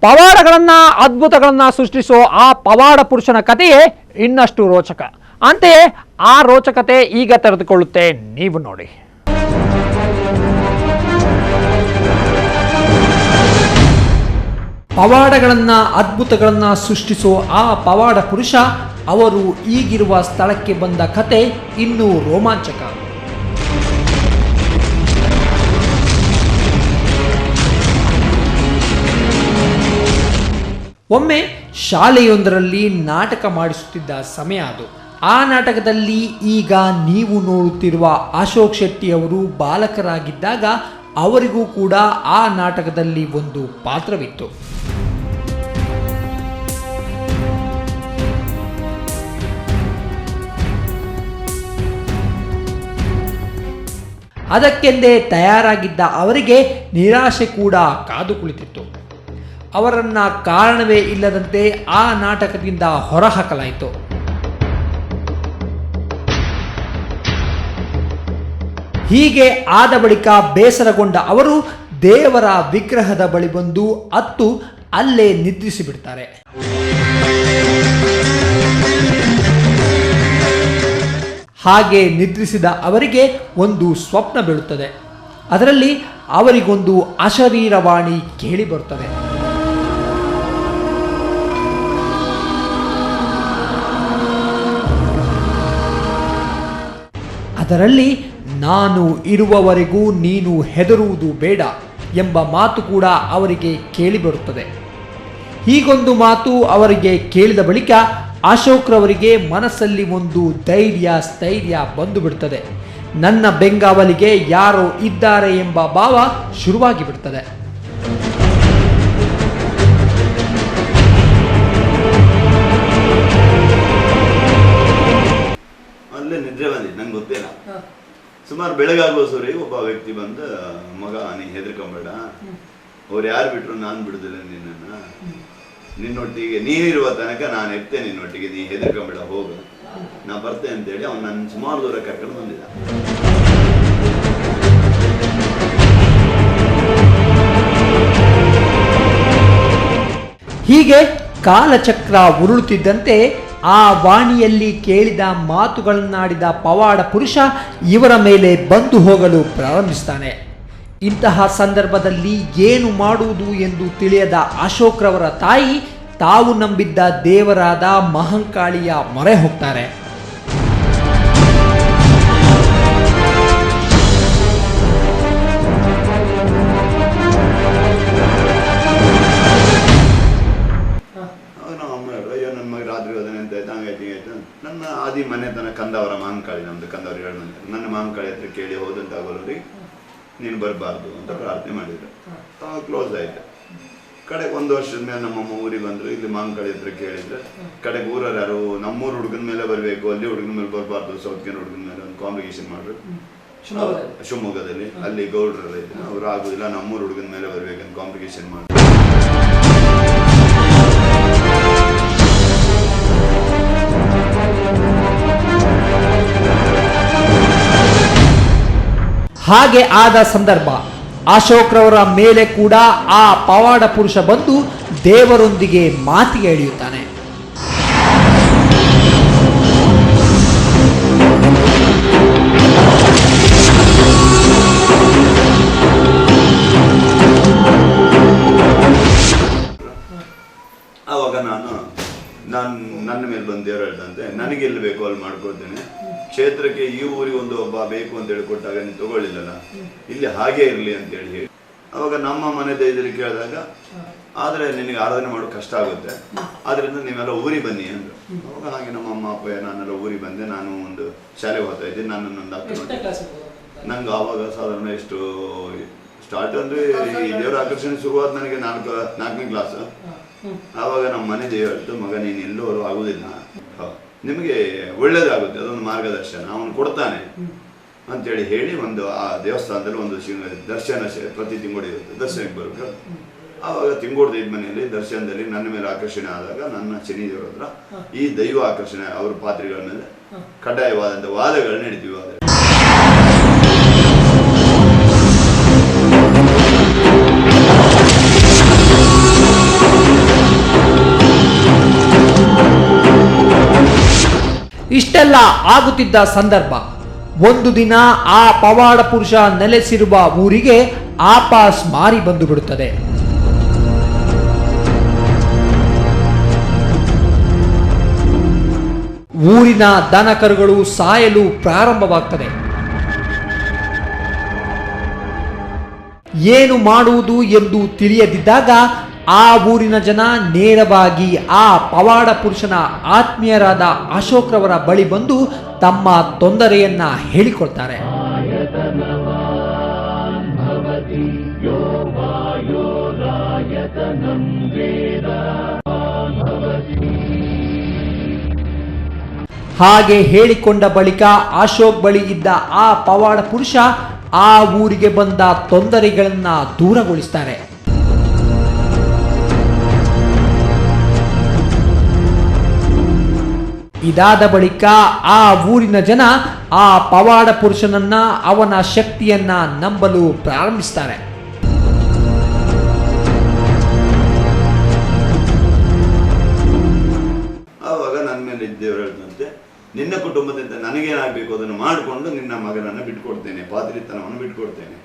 ಪವಾಡಗಳನ್ನ ಅದ್ಭುತಗಳನ್ನ ಸೃಷ್ಟಿಸೋ ಆ ಪವಾಡ ಪುರುಷನ ಕಥೆಯೇ ಇನ್ನಷ್ಟು ರೋಚಕ. ಅಂತೆಯೇ ಆ ರೋಚಕತೆ ಈಗ ತೆರೆದುಕೊಳ್ಳುತ್ತೆ, ನೀವು ನೋಡಿ. ಪವಾಡಗಳನ್ನ ಅದ್ಭುತಗಳನ್ನ ಸೃಷ್ಟಿಸೋ ಆ ಪವಾಡ ಪುರುಷ ಅವರು ಈಗಿರುವ ಸ್ಥಳಕ್ಕೆ ಬಂದ ಕತೆ ಇನ್ನೂ ರೋಮಾಂಚಕ. ಒಮ್ಮೆ ಶಾಲೆಯೊಂದರಲ್ಲಿ ನಾಟಕ ಮಾಡಿಸುತ್ತಿದ್ದ ಸಮಯ ಅದು. ಆ ನಾಟಕದಲ್ಲಿ ಈಗ ನೀವು ನೋಡುತ್ತಿರುವ ಅಶೋಕ್ ಶೆಟ್ಟಿ ಅವರು ಬಾಲಕರಾಗಿದ್ದಾಗ ಅವರಿಗೂ ಕೂಡ ಆ ನಾಟಕದಲ್ಲಿ ಒಂದು ಪಾತ್ರವಿತ್ತು. ಅದಕ್ಕೆಂದೇ ತಯಾರಾಗಿದ್ದ ಅವರಿಗೆ ನಿರಾಶೆ ಕೂಡ ಕಾದು ಕುಳಿತಿತ್ತು. ಅವರನ್ನ ಕಾರಣವೇ ಇಲ್ಲದಂತೆ ಆ ನಾಟಕದಿಂದ ಹೊರಹಾಕಲಾಯಿತು. ಹೀಗೆ ಆದ ಬಳಿಕ ಬೇಸರಗೊಂಡ ಅವರು ದೇವರ ವಿಗ್ರಹದ ಬಳಿ ಬಂದು ಅತ್ತು ಅಲ್ಲೇ ನಿದ್ರಿಸಿ ಬಿಡ್ತಾರೆ. ಹಾಗೆ ನಿದ್ರಿಸಿದ ಅವರಿಗೆ ಒಂದು ಸ್ವಪ್ನ ಬೀಳುತ್ತದೆ. ಅದರಲ್ಲಿ ಅವರಿಗೊಂದು ಅಶರೀರವಾಣಿ ಕೇಳಿ ಬರುತ್ತದೆ. ಅದರಲ್ಲಿ ನಾನು ಇರುವವರೆಗೂ ನೀನು ಹೆದರುವುದು ಬೇಡ ಎಂಬ ಮಾತು ಕೂಡ ಅವರಿಗೆ ಕೇಳಿಬರುತ್ತದೆ. ಹೀಗೊಂದು ಮಾತು ಅವರಿಗೆ ಕೇಳಿದ ಬಳಿಕ ಅಶೋಕ್ರವರಿಗೆ ಮನಸ್ಸಲ್ಲಿ ಒಂದು ಸ್ಥೈರ್ಯ ಬಂದು ಬಿಡುತ್ತದೆ. ನನ್ನ ಬೆಂಗಾವಲಿಗೆ ಯಾರೋ ಇದ್ದಾರೆ ಎಂಬ ಭಾವ ಶುರುವಾಗಿ ಬಿಡುತ್ತದೆ. ಅಲ್ಲೇ ನಿದ್ರೆ ಬಂದಿದ್ದು ನಂಗೆ ಗೊತ್ತೇನ. ಸುಮಾರು ಬೆಳಗಾಗುವಸರಿ ಒಬ್ಬ ವ್ಯಕ್ತಿ ಬಂದ, ಮಗ ನೀ ಹೆದರ್ಕೊಂಬೇಡ, ಅವ್ರು ಯಾರು ಬಿಟ್ರು ನಾನು ಬಿಡುದಿಲ್ಲ ನಿನ್ನನ್ನ, ನಿನ್ನೊಟ್ಟಿಗೆ ನೀನಿರುವ ತನಕ ನಾನು ಇರ್ತೇನೆ, ನಿನ್ನೊಟ್ಟಿಗೆ ನೀ ಹೆದರ್ಕೊಂಬೇಡ ಹೋಗ, ನಾ ಬರ್ತೇನೆ ಅಂತೇಳಿ ಅವ್ನು ನನ್ನ ಸುಮಾರು ದೂರ ಕರ್ಕೊಂಡು ಬಂದಿದ್ದ. ಹೀಗೆ ಕಾಲಚಕ್ರ ಉರುಳುತ್ತಿದ್ದಂತೆ ಆ ವಾಣಿಯಲ್ಲಿ ಕೇಳಿದ ಮಾತುಗಳನ್ನಾಡಿದ ಪವಾಡ ಪುರುಷ ಇವರ ಮೇಲೆ ಬಂದು ಹೋಗಲು ಪ್ರಾರಂಭಿಸ್ತಾನೆ. ಇಂತಹ ಸಂದರ್ಭದಲ್ಲಿ ಏನು ಮಾಡುವುದು ಎಂದು ತಿಳಿಯದ ಅಶೋಕ್ರವರ ತಾಯಿ ತಾವು ನಂಬಿದ್ದ ದೇವರಾದ ಮಹಂಕಾಳಿಯ ಮೊರೆ ಹೋಗ್ತಾರೆ. ನನ್ನ ಆದಿ ಮನೆ ತನ ಕಂದವರ ಮಹಂಕಾಳಿ, ನಮ್ದು ಕಂದವ್ರು 7 ಮಂದಿ, ನನ್ನ ಮಹಂಕಾಳಿ ಹತ್ರ ಕೇಳಿ ಹೋದಂತಾಗೋರಿಗೆ ನೀನು ಬರಬಾರ್ದು ಅಂತ ಪ್ರಾರ್ಥನೆ ಮಾಡಿದ್ರು. ಕ್ಲೋಸ್ ಆಯ್ತು. ಕಡೆಗೆ 1 ವರ್ಷದ ಮೇಲೆ ನಮ್ಮಮ್ಮ ಊರಿಗೆ ಬಂದ್ರು. ಇಲ್ಲಿ ಮಹಂಕಾಳಿ ಹತ್ರ ಕೇಳಿದ್ರೆ ಕಡೆಗೆ ಊರವ್ರು ಯಾರು ನಮ್ಮೂರು ಹುಡುಗನ ಮೇಲೆ ಬರಬೇಕು, ಅಲ್ಲಿ ಹುಡುಗನ ಮೇಲೆ ಬರಬಾರ್ದು, ಸೌತ್ಕಿನ ಹುಡುಗನ ಮೇಲೆ ಒಂದು ಕಾಂಪಿಟೇಷನ್ ಮಾಡ್ರು ಶಿವಮೊಗ್ಗದಲ್ಲಿ. ಅಲ್ಲಿ ಗೌಡ್ರೆಲ್ಲ ಇದ್ರು, ಅವ್ರು ಆಗುದಿಲ್ಲ ನಮ್ಮೂರು ಹುಡುಗನ ಮೇಲೆ ಬರ್ಬೇಕಂತ ಕಾಂಪಿಟೇಷನ್ ಮಾಡ್ರು. ಹಾಗೆ ಆದ ಸಂದರ್ಭ ಅಶೋಕ್ರವರ ಮೇಲೆ ಕೂಡ ಆ ಪವಾಡ ಪುರುಷ ಬಂದು ದೇವರೊಂದಿಗೆ ಮಾತಿಗೆ ಇಳಿಯುತ್ತಾನೆ. ಆವಾಗ ನನ್ನ ಮೇಲೆ ಬಂದು ದೇವರು ಹೇಳ್ದಂತೆ, ನನಗೆ ಎಲ್ಲಿ ಬೇಕೋ ಅಲ್ಲಿ ಮಾಡ್ಕೊಳ್ತೇನೆ, ಕ್ಷೇತ್ರಕ್ಕೆ ಈ ಊರಿಗೆ ಒಂದು ಒಬ್ಬ ಬೇಕು ಅಂತ ಹೇಳಿ ಕೊಟ್ಟಾಗ ನೀನು ತಗೊಳ್ಳಿಲ್ಲಲ್ಲ, ಇಲ್ಲಿ ಹಾಗೆ ಇರಲಿ ಅಂತೇಳಿ ಹೇಳಿ. ಅವಾಗ ನಮ್ಮ ಮನೆ ದೈದಲ್ಲಿ ಕೇಳಿದಾಗ, ಆದರೆ ನಿನಗೆ ಆರಾಧನೆ ಮಾಡೋದು ಕಷ್ಟ ಆಗುತ್ತೆ, ಆದ್ರಿಂದ ನೀವೆಲ್ಲ ಊರಿಗೆ ಬನ್ನಿ ಅಂದರು. ಅವಾಗ ಹಾಗೆ ನಮ್ಮ ಅಮ್ಮ ಅಪ್ಪ ನಾನೆಲ್ಲ ಊರಿಗೆ ಬಂದೆ. ನಾನು ಒಂದು ಶಾಲೆಗೆ ಹೋಗ್ತಾ ಇದ್ದೀನಿ. ನನ್ನೊಂದು ನಂಗೆ ಆವಾಗ ಸಾಧಾರಣ ಎಷ್ಟು ಸ್ಟಾರ್ಟ್ ಅಂದರೆ ಈ ದೇವರ ಆಕರ್ಷಣೆ ಶುರುವಾದ ನನಗೆ 4ನೇ ಕ್ಲಾಸ್. ಆವಾಗ ನಮ್ಮ ಮನೆ ದೇವರು ಹೇಳ್ತು, ಮಗ ನೀನು ಎಲ್ಲರೂ ಆಗುದಿಲ್ಲ, ನಿಮಗೆ ಒಳ್ಳೇದಾಗುತ್ತೆ, ಅದೊಂದು ಮಾರ್ಗದರ್ಶನ ಅವನು ಕೊಡ್ತಾನೆ ಅಂತೇಳಿ ಹೇಳಿ ಒಂದು ಆ ದೇವಸ್ಥಾನದಲ್ಲಿ ಒಂದು ದರ್ಶನ ಪ್ರತಿ ತಿಂಗಳು ಇರುತ್ತೆ, ದರ್ಶನಕ್ಕೆ ಬರಬೇಕು. ಆವಾಗ ತಿಂಗೋಡ್ದ ಮನೆಯಲ್ಲಿ ದರ್ಶನದಲ್ಲಿ ನನ್ನ ಮೇಲೆ ಆಕರ್ಷಣೆ ಆದಾಗ ನನ್ನ ಶನಿ ದೇವರ ಹತ್ರ ಈ ದೈವ ಆಕರ್ಷಣೆ ಅವ್ರ ಪಾತ್ರೆಗಳ ಮೇಲೆ ಕಡ್ಡಾಯವಾದಂಥ ವಾದಗಳು ನಡೀತೀವಿ. ಇಷ್ಟೆಲ್ಲ ಆಗುತ್ತಿದ್ದ ಸಂದರ್ಭ ಒಂದು ದಿನ ಆ ಪವಾಡ ಪುರುಷ ನೆಲೆಸಿರುವ ಊರಿಗೆ ಆಪಾಸ್ ಮಾರಿ ಬಂದು ಬಿಡುತ್ತದೆ. ಊರಿನ ದನಕರುಗಳು ಸಾಯಲು ಪ್ರಾರಂಭವಾಗ್ತದೆ. ಏನು ಮಾಡುವುದು ಎಂದು ತಿಳಿಯದಿದ್ದಾಗ ಆ ಊರಿನ ಜನ ನೇರವಾಗಿ ಆ ಪವಾಡ ಪುರುಷನ ಆತ್ಮೀಯರಾದ ಅಶೋಕ್ರವರ ಬಳಿ ಬಂದು ತಮ್ಮ ತೊಂದರೆಯನ್ನ ಹೇಳಿಕೊಳ್ತಾರೆ. ಹಾಗೆ ಹೇಳಿಕೊಂಡ ಬಳಿಕ ಅಶೋಕ್ ಬಳಿ ಇದ್ದ ಆ ಪವಾಡ ಪುರುಷ ಆ ಊರಿಗೆ ಬಂದ ತೊಂದರೆಗಳನ್ನ ದೂರಗೊಳಿಸ್ತಾರೆ. ಇದಾದ ಬಳಿಕ ಆ ಊರಿನ ಜನ ಆ ಪವಾಡ ಪುರುಷನನ್ನ ಅವನ ಶಕ್ತಿಯನ್ನ ನಂಬಲು ಪ್ರಾರಂಭಿಸ್ತಾರೆ. ಆವಾಗ ನನ್ನ ಮೇಲೆ ಇದ್ದೇವರು ಹೇಳಿದಂತೆ, ನಿನ್ನ ಕುಟುಂಬದಿಂದ ನನಗೇನಾಗಬೇಕು ಅದನ್ನು ಮಾಡಿಕೊಂಡು ನಿನ್ನ ಮಗನನ್ನು ಬಿಟ್ಕೊಡ್ತೇನೆ, ಪಾದ್ರಿತನವನ್ನು ಬಿಟ್ಕೊಡ್ತೇನೆ,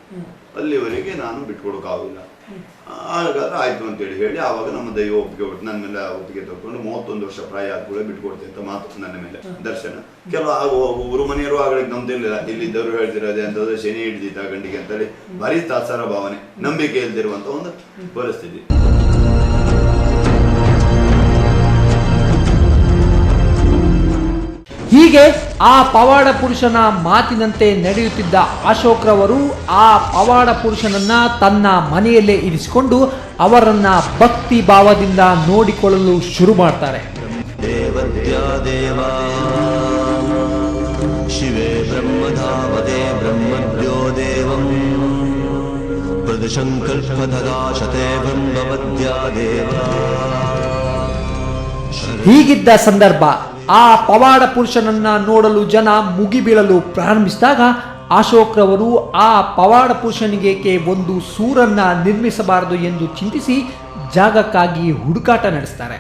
ಅಲ್ಲಿವರೆಗೆ ನಾನು ಬಿಟ್ಕೊಡೋಕ್ಕಾಗಿಲ್ಲ. ಹಾಗಾದ್ರೆ ಆಯ್ತು ಅಂತೇಳಿ ಹೇಳಿ ಆವಾಗ ನಮ್ಮ ದೈವ ಒಪ್ಪಿಗೆ ಕೊಟ್ಟು ನನ್ನ ಮೇಲೆ ಒಪ್ಪಿಗೆ ತಗೊಂಡು 31 ವರ್ಷ ಪ್ರಾಯ ಆದ ಕೂಡ ಬಿಟ್ಕೊಡ್ತೇನೆ ಅಂತ ಮಾತು ನನ್ನ ಮೇಲೆ ದರ್ಶನ. ಕೆಲವು ಊರು ಮನೆಯವರು ಆಗಲಿಕ್ಕೆ ನಂಬ್ತಿರ್ಲಿಲ್ಲ, ಇಲ್ಲಿದ್ದವರು ಹೇಳ್ತಿರೋದೆ ಅಂತಂದ್ರೆ ಶನಿ ಹಿಡಿದಿದ್ದ ಗಂಡಿಗೆ ಅಂತೇಳಿ ಭಾರಿ ತಾತ್ಸಾರ ಭಾವನೆ, ನಂಬಿಕೆ ಇಲ್ದಿರುವಂತ ಒಂದು ಪರಿಸ್ಥಿತಿ. ಹೀಗೆ ಆ ಪವಾಡ ಪುರುಷನ ಮಾತಿನಂತೆ ನಡೆಯುತ್ತಿದ್ದ ಅಶೋಕ್ರವರು ಆ ಪವಾಡ ಪುರುಷನನ್ನ ತನ್ನ ಮನೆಯಲ್ಲೇ ಇರಿಸಿಕೊಂಡು ಅವರನ್ನ ಭಕ್ತಿ ಭಾವದಿಂದ ನೋಡಿಕೊಳ್ಳಲು ಶುರು ಮಾಡ್ತಾರೆ. ಶಿವೇ ಬ್ರಹ್ಮಧಾವತೆ ಬ್ರಹ್ಮಭ್ಯೋ ದೇವಂ ಪ್ರದಶಂಕಲ್ಪದಾಶತೆ ಬ್ರಹ್ಮವದ್ಯಾ ದೇವ. ಹೀಗಿದ್ದ ಸಂದರ್ಭ ಆ ಪವಾಡ ಪುರುಷನನ್ನ ನೋಡಲು ಜನ ಮುಗಿಬೀಳಲು ಪ್ರಾರಂಭಿಸಿದಾಗ ಅಶೋಕ್ರವರು ಆ ಪವಾಡ ಪುರುಷನಿಗೆ ಒಂದು ಸೂರನ್ನ ನಿರ್ಮಿಸಬಾರದು ಎಂದು ಚಿಂತಿಸಿ ಜಾಗಕ್ಕಾಗಿ ಹುಡುಕಾಟ ನಡೆಸ್ತಾರೆ.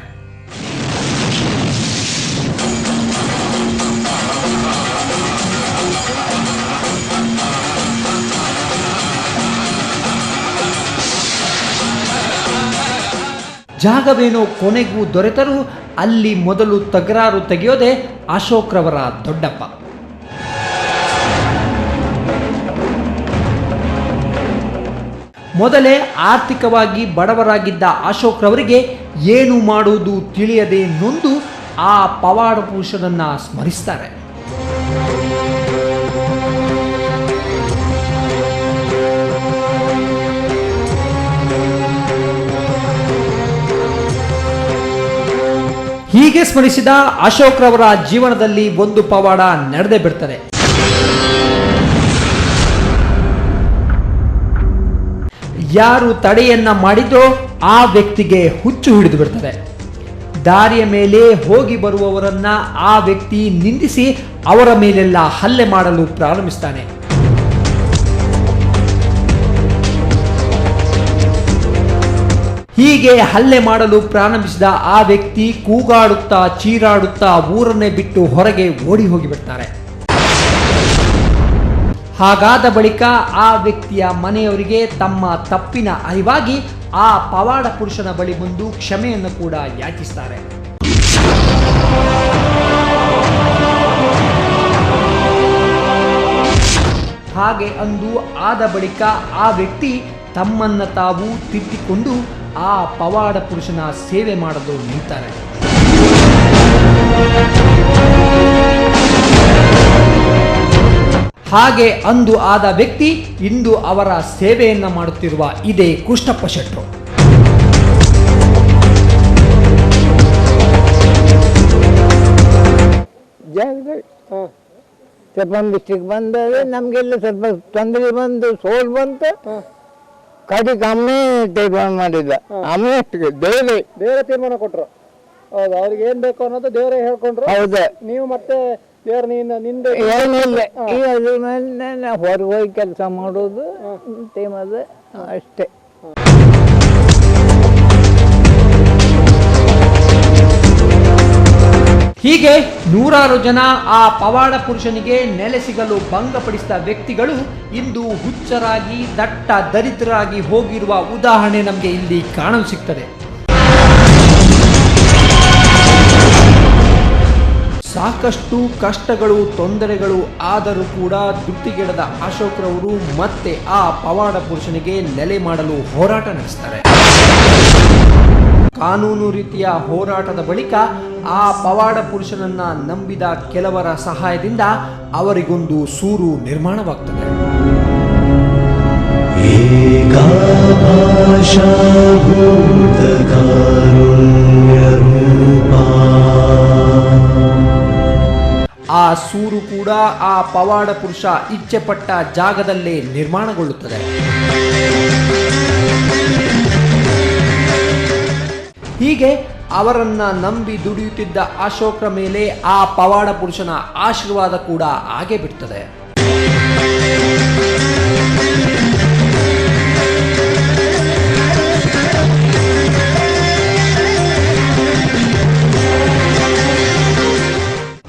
ಜಾಗವೇನೋ ಕೊನೆಗೂ ದೊರೆತರೂ ಅಲ್ಲಿ ಮೊದಲು ತಕರಾರು ತೆಗೆಯೋದೆ ಅಶೋಕ್ರವರ ದೊಡ್ಡಪ್ಪ. ಮೊದಲೇ ಆರ್ಥಿಕವಾಗಿ ಬಡವರಾಗಿದ್ದ ಅಶೋಕ್ರವರಿಗೆ ಏನು ಮಾಡುವುದು ತಿಳಿಯದೆ ನೊಂದು ಆ ಪವಾಡ ಪುರುಷನನ್ನ ಸ್ಮರಿಸ್ತಾರೆ. ಹೀಗೆ ಸ್ಮರಿಸಿದ ಅಶೋಕ್ರವರ ಜೀವನದಲ್ಲಿ ಒಂದು ಪವಾಡ ನಡೆದೇ ಬಿಡ್ತದೆ. ಯಾರು ತಡೆಯನ್ನ ಮಾಡಿದ್ರೋ ಆ ವ್ಯಕ್ತಿಗೆ ಹುಚ್ಚು ಹಿಡಿದು ಬಿಡ್ತದೆ. ದಾರಿಯ ಮೇಲೆ ಹೋಗಿ ಬರುವವರನ್ನ ಆ ವ್ಯಕ್ತಿ ನಿಂದಿಸಿ ಅವರ ಮೇಲೆಲ್ಲ ಹಲ್ಲೆ ಮಾಡಲು ಪ್ರಾರಂಭಿಸ್ತಾನೆ. ಹೀಗೆ ಹಲ್ಲೆ ಮಾಡಲು ಪ್ರಾರಂಭಿಸಿದ ಆ ವ್ಯಕ್ತಿ ಕೂಗಾಡುತ್ತಾ ಚೀರಾಡುತ್ತಾ ಊರನ್ನೇ ಬಿಟ್ಟು ಹೊರಗೆ ಓಡಿ ಹೋಗಿಬಿಡ್ತಾರೆ. ಹಾಗಾದ ಬಳಿಕ ಆ ವ್ಯಕ್ತಿಯ ಮನೆಯವರಿಗೆ ತಮ್ಮ ತಪ್ಪಿನ ಅರಿವಾಗಿ ಆ ಪವಾಡ ಪುರುಷನ ಬಳಿ ಬಂದು ಕ್ಷಮೆಯನ್ನು ಕೂಡ ಯಾಚಿಸ್ತಾರೆ. ಹಾಗೆ ಅಂದು ಆದ ಬಳಿಕ ಆ ವ್ಯಕ್ತಿ ತಮ್ಮನ್ನ ತಾವು ತಿದ್ದಿಕೊಂಡು ಆ ಪವಾಡ ಪುರುಷನ ಸೇವೆ ಮಾಡಲು ನಿಂತಾರೆ. ಹಾಗೆ ಅಂದು ಆದ ವ್ಯಕ್ತಿ ಇಂದು ಅವರ ಸೇವೆಯನ್ನ ಮಾಡುತ್ತಿರುವ ಇದೇ ಕೃಷ್ಣಪ್ಪ ಶೆಟ್ರು. ಸ್ವಲ್ಪ ಮಿಸ್ಟೇಕ್ ಬಂದರೆ ನಮಗೆಲ್ಲ ಸ್ವಲ್ಪ ತೊಂದರೆ ಬಂದು ಸೋಲ್ ಬಂತು. ಕಡಿಗೆ ಅಮ್ಮೆ ತೀರ್ಮಾನ ಮಾಡಿಲ್ಲ, ಅಮ್ಮೆ ದೇವರೇ ತೀರ್ಮಾನ ಕೊಟ್ರು. ಹೌದು, ಅವ್ರಿಗೆ ಏನ್ ಬೇಕು ಅನ್ನೋದು ದೇವರೇ ಹೇಳ್ಕೊಂಡ್ರು. ಹೌದಾ, ನೀವು ಮತ್ತೆ ದೇವ್ರ ನಿಂದೆ ಏನಿಲ್ಲ, ಹೊರಗೆ ಹೋಗಿ ಕೆಲಸ ಮಾಡೋದು ಟೈಮದು ಅಷ್ಟೇ. ಹೀಗೆ ನೂರಾರು ಜನ ಆ ಪವಾಡ ಪುರುಷನಿಗೆ ನೆಲೆ ಸಿಗಲು ಭಂಗಪಡಿಸಿದ ವ್ಯಕ್ತಿಗಳು ಇಂದು ಹುಚ್ಚರಾಗಿ ದಟ್ಟ ದರಿದ್ರರಾಗಿ ಹೋಗಿರುವ ಉದಾಹರಣೆ ನಮಗೆ ಇಲ್ಲಿ ಕಾಣಲು ಸಿಗ್ತದೆ. ಸಾಕಷ್ಟು ಕಷ್ಟಗಳು ತೊಂದರೆಗಳು ಆದರೂ ಕೂಡ ಧೃತಿಗೆಡದ ಅಶೋಕ್ರವರು ಮತ್ತೆ ಆ ಪವಾಡ ಪುರುಷನಿಗೆ ನೆಲೆ ಮಾಡಲು ಹೋರಾಟ ನಡೆಸ್ತಾರೆ. ಕಾನೂನು ರೀತಿಯ ಹೋರಾಟದ ಬಳಿಕ ಆ ಪವಾಡ ಪುರುಷನನ್ನ ನಂಬಿದ ಕೆಲವರ ಸಹಾಯದಿಂದ ಅವರಿಗೊಂದು ಸೂರು ನಿರ್ಮಾಣವಾಗ್ತದೆ. ಆ ಸೂರು ಕೂಡ ಆ ಪವಾಡ ಪುರುಷ ಇಚ್ಛೆಪಟ್ಟ ಜಾಗದಲ್ಲೇ ನಿರ್ಮಾಣಗೊಳ್ಳುತ್ತದೆ. ಹೀಗೆ ಅವರನ್ನ ನಂಬಿ ದುಡಿಯುತ್ತಿದ್ದ ಅಶೋಕ್ರ ಮೇಲೆ ಆ ಪವಾಡ ಪುರುಷನ ಆಶೀರ್ವಾದ ಕೂಡ ಆಗೇ ಬಿಡ್ತದೆ.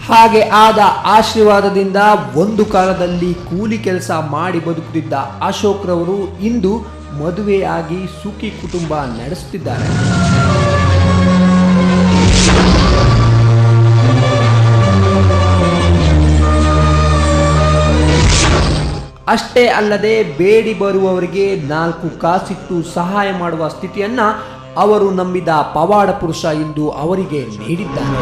ಹಾಗೆ ಆದ ಆಶೀರ್ವಾದದಿಂದ ಒಂದು ಕಾಲದಲ್ಲಿ ಕೂಲಿ ಕೆಲಸ ಮಾಡಿ ಬದುಕುತ್ತಿದ್ದ ಅಶೋಕ್ರವರು ಇಂದು ಮದುವೆಯಾಗಿ ಸುಖಿ ಕುಟುಂಬ ನಡೆಸುತ್ತಿದ್ದಾರೆ. ಅಷ್ಟೇ ಅಲ್ಲದೆ ಬೇಡಿ ಬರುವವರಿಗೆ 4 ಕಾಸಿಟ್ಟು ಸಹಾಯ ಮಾಡುವ ಸ್ಥಿತಿಯನ್ನ ಅವರು ನಂಬಿದ ಪವಾಡ ಪುರುಷ ಇಂದು ಅವರಿಗೆ ನೀಡಿದ್ದಾನೆ.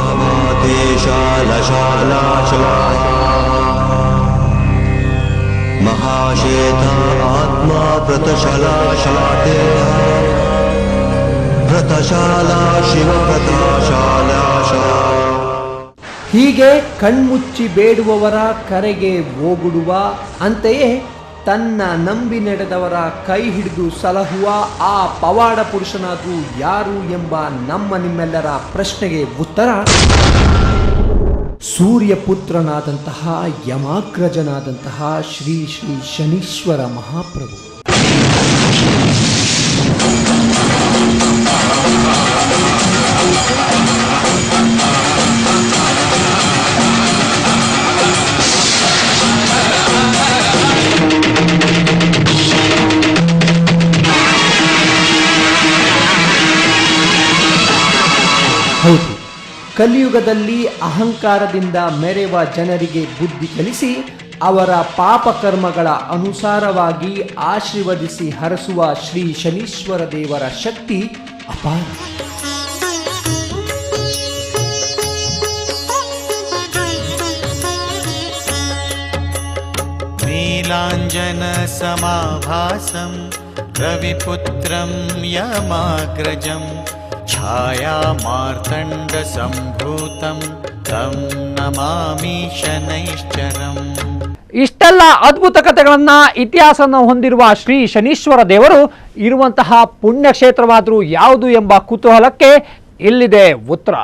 ಮಹಾಶೇತ ಆತ್ಮ ವ್ರತಶಾಲಾ ಶಿವ ವ್ರತಶಾಲಾ. ಹೀಗೆ ಕಣ್ಮುಚ್ಚಿ ಬೇಡುವವರ ಕರೆಗೆ ಓಗುಡುವ, ಅಂತೆಯೇ ತನ್ನ ನಂಬಿ ನಡೆದವರ ಕೈ ಹಿಡಿದು ಸಲಹುವ ಆ ಪವಾಡ ಪುರುಷನಾದ್ರೂ ಯಾರು ಎಂಬ ನಮ್ಮ ನಿಮ್ಮೆಲ್ಲರ ಪ್ರಶ್ನೆಗೆ ಉತ್ತರ ಸೂರ್ಯ ಪುತ್ರನಾದಂತಹ ಯಮಾಗ್ರಜನಾದಂತಹ ಶ್ರೀ ಶ್ರೀ ಶನೀಶ್ವರ ಮಹಾಪ್ರಭು. ಹೌದು, ಕಲಿಯುಗದಲ್ಲಿ ಅಹಂಕಾರದಿಂದ ಮೆರೆವ ಜನರಿಗೆ ಬುದ್ಧಿ ಕಲಿಸಿ ಅವರ ಪಾಪಕರ್ಮಗಳ ಅನುಸಾರವಾಗಿ ಆಶೀರ್ವದಿಸಿ ಹರಸುವ ಶ್ರೀ ಶನೀಶ್ವರ ದೇವರ ಶಕ್ತಿ ಅಪಾರ. ನೀಲಾಂಜನ ಸಮಾಭಾಸಂ ರವಿಪುತ್ರಂ ಯಮಾಗ್ರಜಂ ಛಾಯಾ ಮಾರ್ತಂಡ ಸಂಭೂತಂ ತಂ ನಮಾಮಿ ಶನೈಶ್ಚರಂ. ಇಷ್ಟೆಲ್ಲ ಅದ್ಭುತ ಕಥೆಗಳನ್ನ ಇತಿಹಾಸವನ್ನು ಹೊಂದಿರುವ ಶ್ರೀ ಶನೀಶ್ವರ ದೇವರು ಇರುವಂತಹ ಪುಣ್ಯಕ್ಷೇತ್ರವಾದರೂ ಯಾವುದು ಎಂಬ ಕುತೂಹಲಕ್ಕೆ ಇಲ್ಲಿದೆ ಉತ್ತರ.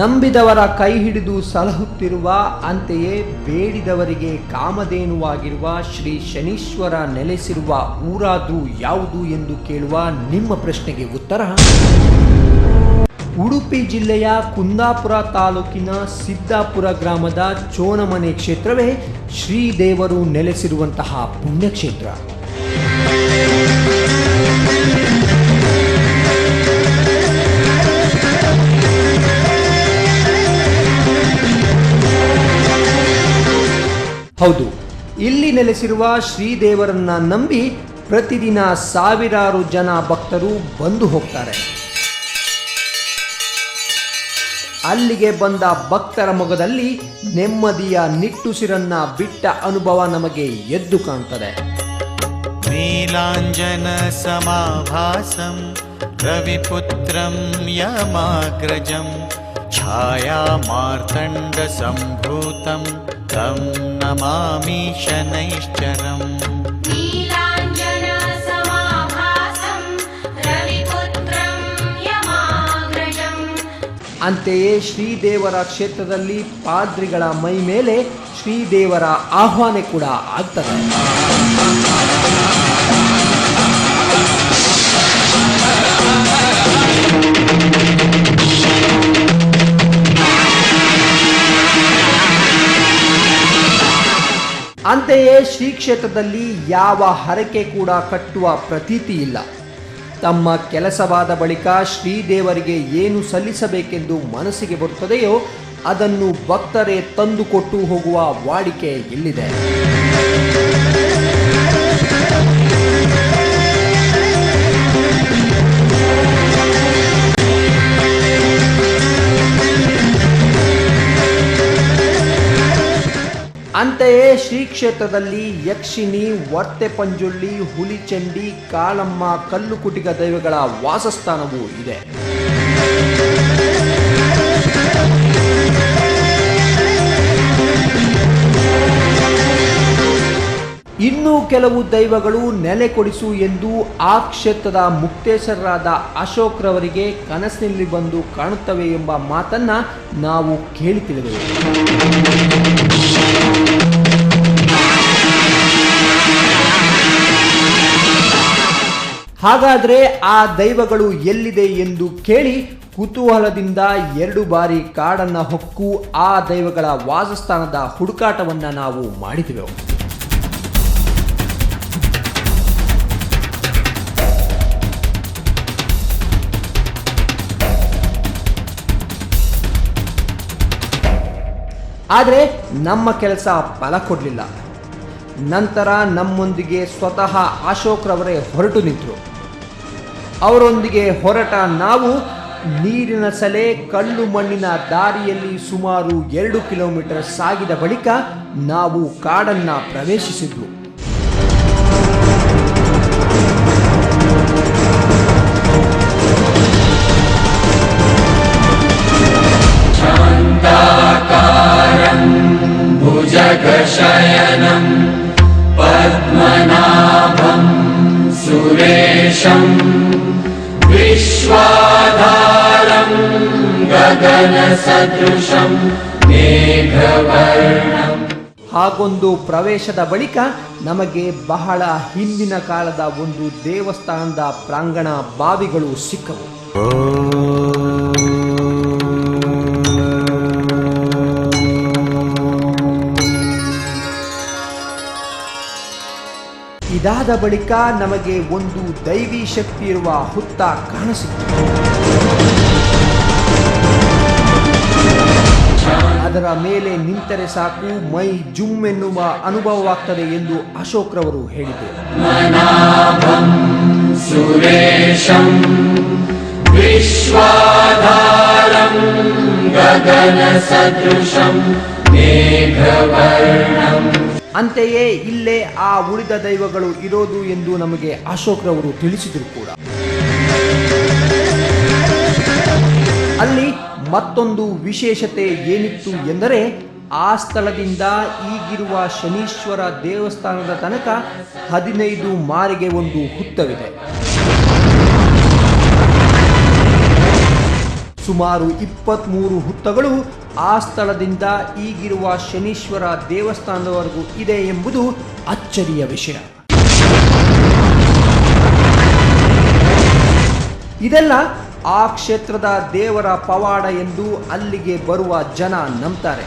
ನಂಬಿದವರ ಕೈ ಹಿಡಿದು ಸಲಹುತ್ತಿರುವ, ಅಂತೆಯೇ ಬೇಡಿದವರಿಗೆ ಕಾಮಧೇನುವಾಗಿರುವ ಶ್ರೀ ಶನೀಶ್ವರ ನೆಲೆಸಿರುವ ಊರಾದ್ರೂ ಯಾವುದು ಎಂದು ಕೇಳುವ ನಿಮ್ಮ ಪ್ರಶ್ನೆಗೆ ಉತ್ತರ ಉಡುಪಿ ಜಿಲ್ಲೆಯ ಕುಂದಾಪುರ ತಾಲೂಕಿನ ಸಿದ್ದಾಪುರ ಗ್ರಾಮದ ಚೋನಮನೆ ಕ್ಷೇತ್ರವೇ ಶ್ರೀದೇವರು ನೆಲೆಸಿರುವಂತಹ ಪುಣ್ಯಕ್ಷೇತ್ರ. ಹೌದು, ಇಲ್ಲಿ ನೆಲೆಸಿರುವ ಶ್ರೀದೇವರನ್ನ ನಂಬಿ ಪ್ರತಿದಿನ ಸಾವಿರಾರು ಜನ ಭಕ್ತರು ಬಂದು ಹೋಗ್ತಾರೆ. ಅಲ್ಲಿಗೆ ಬಂದ ಭಕ್ತರ ಮೊಗದಲ್ಲಿ ನೆಮ್ಮದಿಯ ನಿಟ್ಟುಸಿರನ್ನ ಬಿಟ್ಟ ಅನುಭವ ನಮಗೆ ಎದ್ದು ಕಾಣ್ತದೆ. ನೀಲಾಂಜನ ಸಮಾಭಾಸಂ ರವಿಪುತ್ರಂ ಯಮಾಗ್ರಜಂ ಛಾಯಾ ಮಾರ್ತಂಡ ಸಂಭೂತಂ ತಂ ನಮಾಮಿ ಶನೈಶ್ಚರಂ. ನೀಲಾಂಜನ ಸಮಾಭಾಸಂ ರವಿಪುತ್ರಂ ಯಮಾಗ್ರಜಂ ಅಂತೆಯೇ ಶ್ರೀದೇವರ ಕ್ಷೇತ್ರದಲ್ಲಿ ಪಾದ್ರಿಗಳ ಮೈ ಮೇಲೆ ಶ್ರೀದೇವರ ಆಹ್ವಾನ ಕೂಡ ಆಗ್ತದೆ. ಅಂತೆಯೇ ಶ್ರೀ ಕ್ಷೇತ್ರದಲ್ಲಿ ಯಾವ ಹರಕೆ ಕೂಡ ಕಟ್ಟುವ ಪ್ರತೀತಿ ಇಲ್ಲ. ತಮ್ಮ ಕೆಲಸವಾದ ಬಳಿಕ ಶ್ರೀದೇವರಿಗೆ ಏನು ಸಲ್ಲಿಸಬೇಕೆಂದು ಮನಸ್ಸಿಗೆ ಬರುತ್ತದೆಯೋ ಅದನ್ನು ಭಕ್ತರೇ ತಂದುಕೊಟ್ಟು ಹೋಗುವ ವಾಡಿಕೆ ಇಲ್ಲಿದೆ. ಅಂತೆಯೇ ಶ್ರೀ ಕ್ಷೇತ್ರದಲ್ಲಿ ಯಕ್ಷಿಣಿ, ವರ್ತೆ ಪಂಜುಳ್ಳಿ, ಹುಲಿಚಂಡಿ, ಕಾಳಮ್ಮ, ಕಲ್ಲುಕುಟಿಗ ದೈವಗಳ ವಾಸಸ್ಥಾನವೂ ಇದೆ. ಇನ್ನೂ ಕೆಲವು ದೈವಗಳು ನೆಲೆ ಕೊಡಿಸು ಎಂದು ಆ ಕ್ಷೇತ್ರದ ಮುಕ್ತೇಶ್ವರರಾದ ಅಶೋಕ್ ರವರಿಗೆ ಕನಸಿನಲ್ಲಿ ಬಂದು ಕಾಣುತ್ತವೆ ಎಂಬ ಮಾತನ್ನ ನಾವು ಕೇಳಿ ತಿಳಿದೆವು. ಹಾಗಾದರೆ ಆ ದೈವಗಳು ಎಲ್ಲಿದೆ ಎಂದು ಕೇಳಿ ಕುತೂಹಲದಿಂದ 2 ಬಾರಿ ಕಾಡನ್ನು ಹೊಕ್ಕು ಆ ದೈವಗಳ ವಾಸಸ್ಥಾನದ ಹುಡುಕಾಟವನ್ನು ನಾವು ಮಾಡಿದೆವು. ಆದರೆ ನಮ್ಮ ಕೆಲಸ ಫಲ ಕೊಡಲಿಲ್ಲ. ನಂತರ ನಮ್ಮೊಂದಿಗೆ ಸ್ವತಃ ಅಶೋಕ್ ರವರೇ ಹೊರಟು ನಿಂತರು. ಅವರೊಂದಿಗೆ ಹೊರಟ ನಾವು ನೀರಿನ ಸಲೆ, ಕಲ್ಲು ಮಣ್ಣಿನ ದಾರಿಯಲ್ಲಿ ಸುಮಾರು 2 ಕಿಲೋಮೀಟರ್ ಸಾಗಿದ ಬಳಿಕ ನಾವು ಕಾಡನ್ನು ಪ್ರವೇಶಿಸಿದ್ವು. ಭುಜಗಶಯನಂ ಪದ್ಮನಾಭಂ ಸುರೇಶಂ ವಿಶ್ವಾಧಾರಂ ಗಗನ ಸದೃಶಂ ಮೇಘವರ್ಣಂ. ಹಾಗೊಂದು ಪ್ರವೇಶದ ಬಳಿಕ ನಮಗೆ ಬಹಳ ಹಿಂದಿನ ಕಾಲದ ಒಂದು ದೇವಸ್ಥಾನದ ಪ್ರಾಂಗಣ ಬಾವಿಗಳು ಸಿಕ್ಕವು. ಇದಾದ ಬಳಿಕ ನಮಗೆ ಒಂದು ದೈವಿ ಶಕ್ತಿ ಇರುವ ಹುತ್ತ ಕಾಣಿಸಿತು. ಅದರ ಮೇಲೆ ನಿಂತರೆ ಸಾಕು ಮೈ ಜುಮ್ ಎನ್ನುವ ಅನುಭವವಾಗ್ತದೆ ಎಂದು ಅಶೋಕ್ ರವರು ಹೇಳಿದರು. ಸುರೇಶಂ ವಿಶ್ವಾಧಾರಂ ಗಗನ ಸದೃಶಂ ಮೇಘವರ್ಣಂ. ಅಂತೆಯೇ ಇಲ್ಲೇ ಆ ಉಳಿದ ದೈವಗಳು ಇರೋದು ಎಂದು ನಮಗೆ ಅಶೋಕ್ ರವರು ತಿಳಿಸಿದರು ಕೂಡ. ಅಲ್ಲಿ ಮತ್ತೊಂದು ವಿಶೇಷತೆ ಏನಿತ್ತು ಎಂದರೆ ಆ ಸ್ಥಳದಿಂದ ಈಗಿರುವ ಶನೀಶ್ವರ ದೇವಸ್ಥಾನದ ತನಕ 15 ಮಾರಿಗೆ ಒಂದು ಹುತ್ತವಿದೆ. ಸುಮಾರು 23 ಹುತ್ತಗಳು ಆ ಸ್ಥಳದಿಂದ ಈಗಿರುವ ಶನೀಶ್ವರ ದೇವಸ್ಥಾನದವರೆಗೂ ಇದೆ ಎಂಬುದು ಅಚ್ಚರಿಯ ವಿಷಯ. ಇದೆಲ್ಲ ಆ ಕ್ಷೇತ್ರದ ದೇವರ ಪವಾಡ ಎಂದು ಅಲ್ಲಿಗೆ ಬರುವ ಜನ ನಂಬ್ತಾರೆ.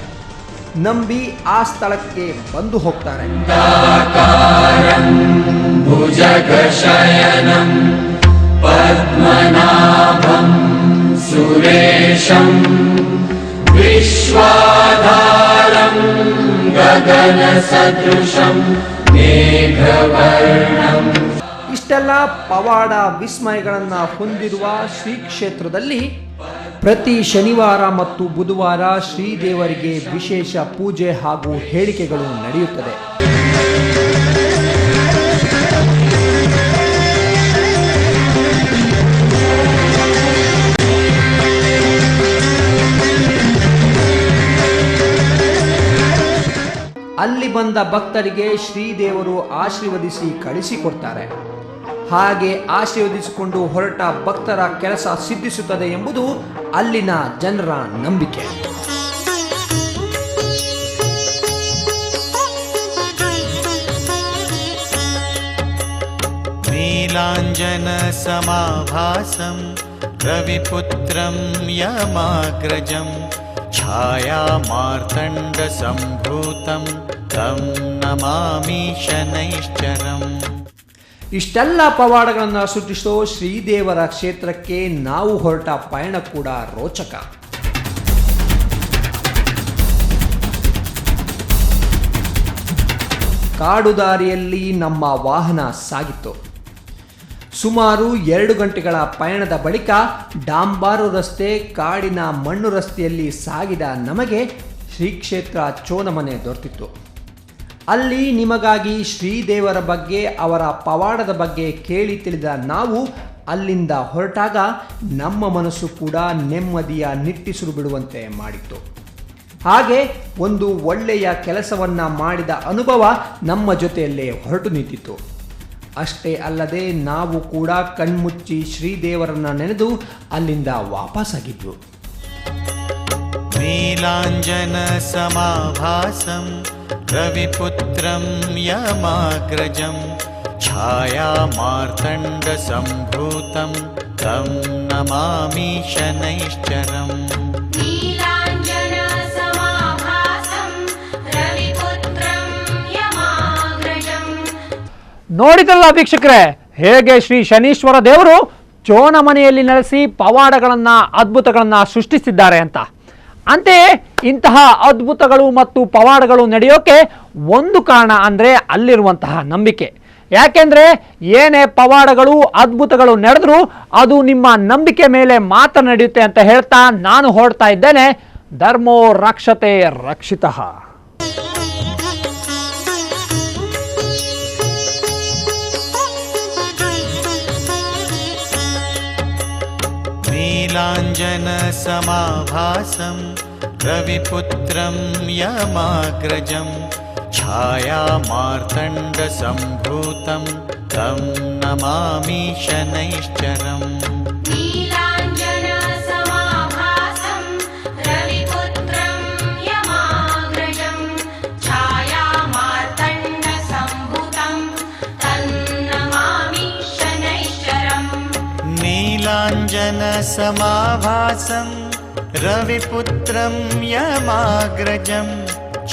ನಂಬಿ ಆ ಸ್ಥಳಕ್ಕೆ ಬಂದು ಹೋಗ್ತಾರೆ. ಭುಜಗಶಯನಂ ಪದ್ಮನಾಭಂ ಸುರೇಶಂ ವಿಶ್ವಾಧಾರಂ ಗಗನ ಸದೃಶಂ ಮೇಘವರ್ಣಂ. ಇಷ್ಟೆಲ್ಲ ಪವಾಡ ವಿಸ್ಮಯಗಳನ್ನು ಹೊಂದಿರುವ ಶ್ರೀ ಕ್ಷೇತ್ರದಲ್ಲಿ ಪ್ರತಿ ಶನಿವಾರ ಮತ್ತು ಬುಧವಾರ ಶ್ರೀದೇವರಿಗೆ ವಿಶೇಷ ಪೂಜೆ ಹಾಗೂ ಹೇಳಿಕೆಗಳು ನಡೆಯುತ್ತದೆ. ಅಲ್ಲಿ ಬಂದ ಭಕ್ತರಿಗೆ ಶ್ರೀದೇವರು ಆಶೀರ್ವದಿಸಿ ಕಳಿಸಿಕೊಡ್ತಾರೆ. ಹಾಗೆ ಆಶೀರ್ವದಿಸಿಕೊಂಡು ಹೊರಟ ಭಕ್ತರ ಕೆಲಸ ಸಿದ್ಧಿಸುತ್ತದೆ ಎಂಬುದು ಅಲ್ಲಿನ ಜನರ ನಂಬಿಕೆ. ನೀಲಾಂಜನ ಸಮಾಭಾಸಂ ರವಿಪುತ್ರಂ ಯಮಾಗ್ರಜಂ ಛಾಯಾ ಮಾರ್ತಂಡ ಸಂಭೂತಂ ತಂ ನಮಾಮಿ ಶನೈಶ್ಚರಂ. ಇಷ್ಟೆಲ್ಲ ಪವಾಡಗಳನ್ನು ಸೃಷ್ಟಿಸೋ ಶ್ರೀದೇವರ ಕ್ಷೇತ್ರಕ್ಕೆ ನಾವು ಹೊರಟ ಪಯಣ ಕೂಡ ರೋಚಕ. ಕಾಡು ದಾರಿಯಲ್ಲಿ ನಮ್ಮ ವಾಹನ ಸಾಗಿತ್ತು. ಸುಮಾರು 2 ಗಂಟೆಗಳ ಪಯಣದ ಬಳಿಕ ಡಾಂಬಾರು ರಸ್ತೆ, ಕಾಡಿನ ಮಣ್ಣು ರಸ್ತೆಯಲ್ಲಿ ಸಾಗಿದ ನಮಗೆ ಶ್ರೀ ಕ್ಷೇತ್ರ ಚೋನಮನೆ ದೊರೆತಿತ್ತು. ಅಲ್ಲಿ ನಿಮಗಾಗಿ ಶ್ರೀದೇವರ ಬಗ್ಗೆ, ಅವರ ಪವಾಡದ ಬಗ್ಗೆ ಕೇಳಿ ತಿಳಿದ ನಾವು ಅಲ್ಲಿಂದ ಹೊರಟಾಗ ನಮ್ಮ ಮನಸ್ಸು ಕೂಡ ನೆಮ್ಮದಿಯ ನಿಟ್ಟಿಸಿರು ಬಿಡುವಂತೆ ಮಾಡಿತ್ತು. ಹಾಗೆ ಒಂದು ಒಳ್ಳೆಯ ಕೆಲಸವನ್ನು ಮಾಡಿದ ಅನುಭವ ನಮ್ಮ ಜೊತೆಯಲ್ಲೇ ಹೊರಟು ನಿಂತಿತ್ತು. ಅಷ್ಟೇ ಅಲ್ಲದೆ ನಾವು ಕೂಡ ಕಣ್ಮುಚ್ಚಿ ಶ್ರೀದೇವರನ್ನ ನೆನೆದು ಅಲ್ಲಿಂದ ವಾಪಸ್ಸಾಗಿದ್ವು. ನೀಲಾಂಜನ ಸಮಾಭಾಸಂ ರವಿಪುತ್ರಂ ಯಮಾಗ್ರಜಂ ಛಾಯಾ ಮಾರ್ತಂಡ ಸಂಭೂತಂ ತಂ ನಮಾಮಿ ಶನೈಶ್ಚರಂ. ನೀಲಾಂಜನ ಸಮಾಭಾಸಂ ರವಿಪುತ್ರಂ ಯಮಾಗ್ರಜಂ. ನೋಡಿದ್ರಲ್ಲ ವೀಕ್ಷಕರೇ, ಹೇಗೆ ಶ್ರೀ ಶನೀಶ್ವರ ದೇವರು ಚೋನಮನೆಯಲ್ಲಿ ನೆಲೆಸಿ ಪವಾಡಗಳನ್ನು, ಅದ್ಭುತಗಳನ್ನು ಸೃಷ್ಟಿಸಿದ್ದಾರೆ ಅಂತ. ಅಂತೆಯೇ ಇಂತಹ ಅದ್ಭುತಗಳು ಮತ್ತು ಪವಾಡಗಳು ನಡೆಯೋಕೆ ಒಂದು ಕಾರಣ ಅಂದರೆ ಅಲ್ಲಿರುವಂತಹ ನಂಬಿಕೆ. ಯಾಕೆಂದರೆ ಏನೇ ಪವಾಡಗಳು, ಅದ್ಭುತಗಳು ನಡೆದರೂ ಅದು ನಿಮ್ಮ ನಂಬಿಕೆ ಮೇಲೆ ಮಾತ್ರ ನಡೆಯುತ್ತೆ ಅಂತ ಹೇಳ್ತಾ ನಾನು ಹೊರಡ್ತಾ ಇದ್ದೇನೆ. ಧರ್ಮೋ ರಕ್ಷತೆ ರಕ್ಷಿತಃ. ನೀಲಾಂಜನ ಸಮಾಭಾಸಂ ರವಿಪುತ್ರಂ ಯಮಾಗ್ರಜಂ ಛಾಯಾ ಮಾರ್ತಂಡ ಸಂಭೂತಂ ತಂ ನಮಾಮಿ ಶನೈಶ್ಚರಂ. ನೀಲಾಂಜನ ಸಮಾಭಾಸಂ ರವಿಪುತ್ರಂ ಯಮಾಗ್ರಜಂ ಛಾಯಾ ಮಾರ್ತಂಡ ಸಂಭೂತಂ ತನ್ನಮಾಮಿ ಶನೈಶ್ಚರಂ. ನೀಲಾಂಜನ ಸಮಾಭಾಸಂ ರವಿಪುತ್ರಂ ಯಮಾಗ್ರಜಂ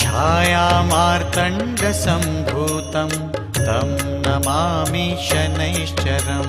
ಛಾಯಾ ಮಾರ್ತಂಡ ಸಂಭೂತಂ ತಂ ನಮಾಮಿ ಶನೈಶ್ಚರಂ.